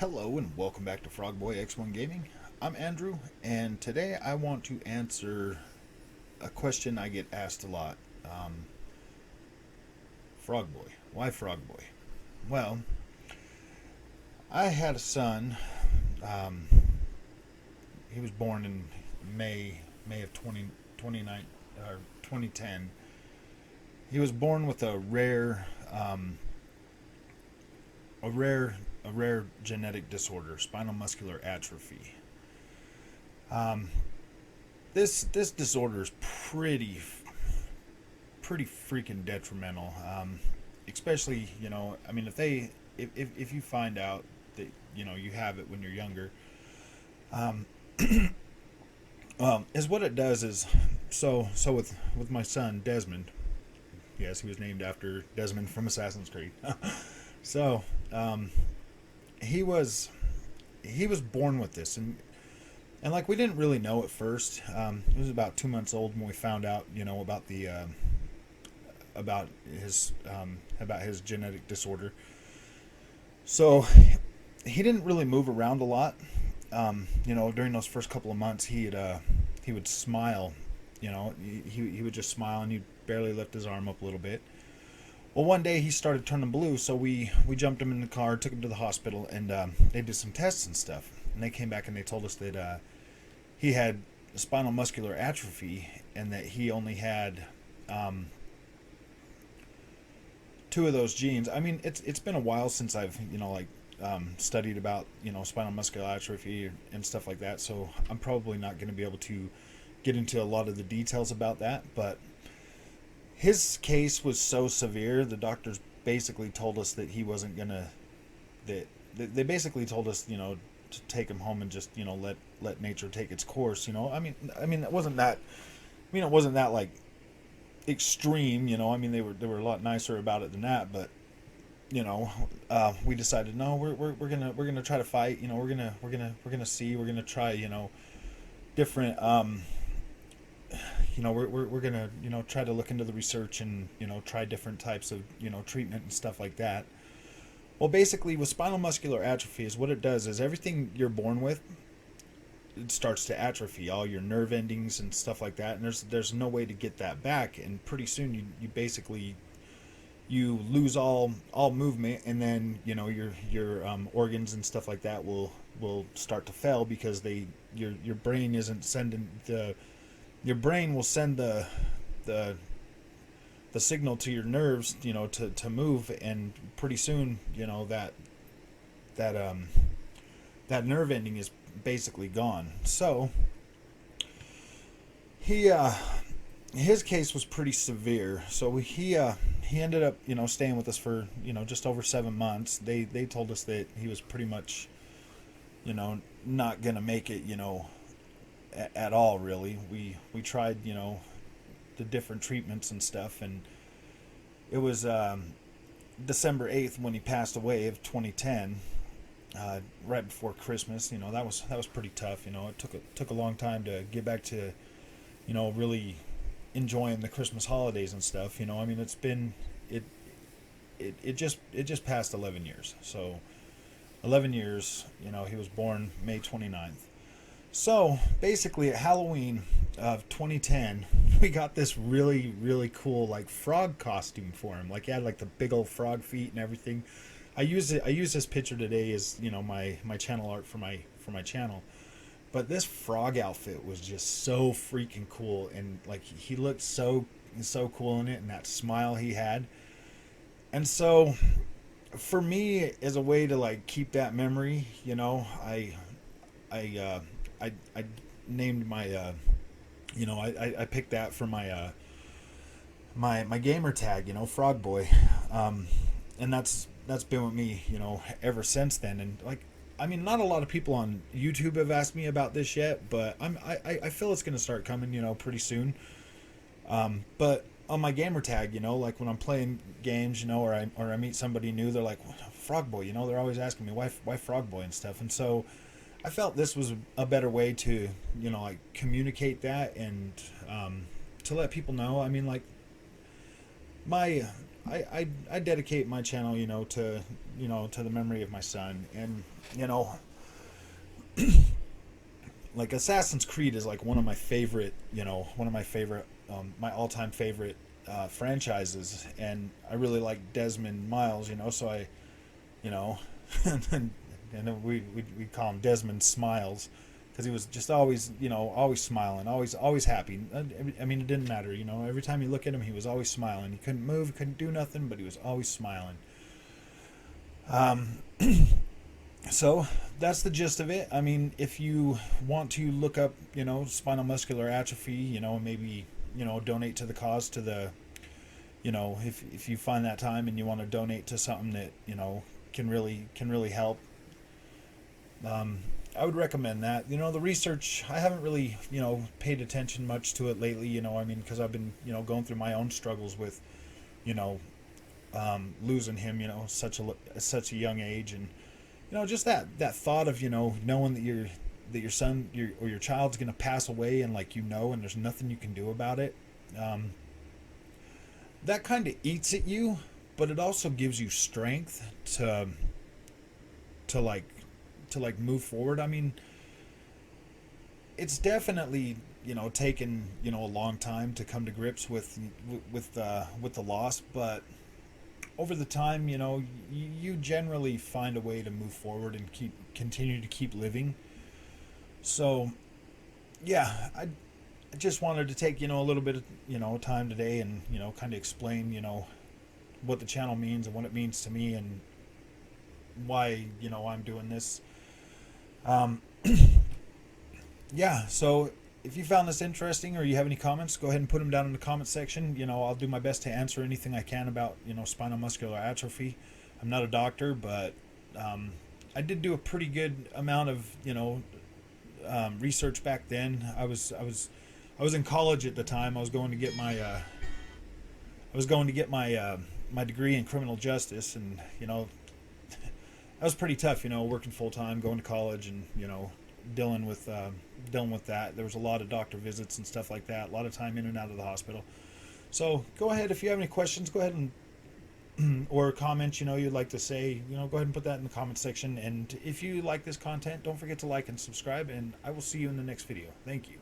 Hello and welcome back to Frogboyx1Gaming. I'm Andrew, and today I want to answer a question I get asked a lot. Frogboy. Why Frogboy? Well, I had a son. Um, he was born in May of 29 or 2010. He was born with a rare a rare genetic disorder, spinal muscular atrophy. Um, this disorder is pretty freaking detrimental. Especially, if you find out that you have it when you're younger, um, is what it does is with my son Desmond. Yes, he was named after Desmond from Assassin's Creed. so um, he was he was born with this, and like we didn't really know at first. He was about 2 months old when we found out, about the about his genetic disorder. So he didn't really move around a lot. During those first couple of months, he would smile. He would just smile, and he'd barely lift his arm up a little bit. Well, one day he started turning blue, so we jumped him in the car, took him to the hospital, and they did some tests and stuff. And they came back and they told us that he had spinal muscular atrophy, and that he only had two of those genes. I mean, it's been a while since I've studied about spinal muscular atrophy and stuff like that, so I'm probably not going to be able to get into a lot of the details about that. But his case was so severe, the doctors basically told us that he wasn't gonna. That they basically told us, to take him home and just let nature take its course. It wasn't that. It wasn't that like extreme. They were a lot nicer about it than that. But we decided, no, we're gonna try to fight. We're gonna see. We're gonna try. Different. We're gonna try to look into the research and try different types of treatment and stuff like that. Well, basically, with spinal muscular atrophy, is what it does is everything you're born with, it starts to atrophy, all your nerve endings and stuff like that, and there's no way to get that back. And pretty soon you basically you lose all movement, and then your organs and stuff like that will start to fail because your brain isn't sending the your brain will send the signal to your nerves, to move, and pretty soon, that that nerve ending is basically gone. So he his case was pretty severe. So he ended up staying with us for just over 7 months. They told us that he was pretty much not gonna make it at all, really. We tried the different treatments and stuff, and it was December 8th when he passed away of 2010, right before Christmas. That was pretty tough. It took a long time to get back to really enjoying the Christmas holidays and stuff. It's been it just passed 11 years. So 11 years. He was born May 29th. So basically, at Halloween of 2010, we got this really, really cool like frog costume for him. Like he had like the big old frog feet and everything. I use this picture today as my channel art for my channel. But this frog outfit was just so freaking cool, and like he looked so cool in it, and that smile he had. And so, for me, as a way to like keep that memory, I I named my I picked that for my my gamer tag, Frogboy, and that's been with me ever since then. And like, not a lot of people on YouTube have asked me about this yet, but I feel it's gonna start coming pretty soon. But on my gamer tag, like when I'm playing games, or I meet somebody new, they're like, Frogboy, they're always asking me why Frogboy and stuff. And so I felt this was a better way to, like communicate that, and to let people know. Like my I dedicate my channel, to the memory of my son. And you know like Assassin's Creed is like one of my favorite, my all-time favorite franchises. And I really like Desmond Miles, so I, you know and we call him Desmond Smiles, because he was just always, always smiling, always happy. I mean, it didn't matter, every time you look at him, he was always smiling. He couldn't move, he couldn't do nothing, but he was always smiling. um So that's the gist of it. I mean, if you want to look up, spinal muscular atrophy, maybe, donate to the cause, to the, if you find that time and you want to donate to something that, can really help, I would recommend that. The research, I haven't really, paid attention much to it lately, I mean, because I've been, going through my own struggles with, you know, losing him, such a young age. And just that thought of, knowing that your son, or your child's gonna pass away, and like, and there's nothing you can do about it. That kind of eats at you, but it also gives you strength to like move forward. I mean, it's definitely, taken, a long time to come to grips with the loss, but over the time, you generally find a way to move forward and continue to keep living. So, yeah, I just wanted to take, a little bit of, time today, and, kind of explain, what the channel means and what it means to me, and why, I'm doing this. Um, yeah, so if you found this interesting, or you have any comments, go ahead and put them down in the comment section. I'll do my best to answer anything I can about, spinal muscular atrophy. I'm not a doctor, but I did do a pretty good amount of, research back then. I was in college at the time. I was going to get my degree in criminal justice, and that was pretty tough. Working full time, going to college, and dealing with that. There was a lot of doctor visits and stuff like that. A lot of time in and out of the hospital. So go ahead, if you have any questions, go ahead and or comments, you'd like to say, go ahead and put that in the comment section. And if you like this content, don't forget to like and subscribe, and I will see you in the next video. Thank you.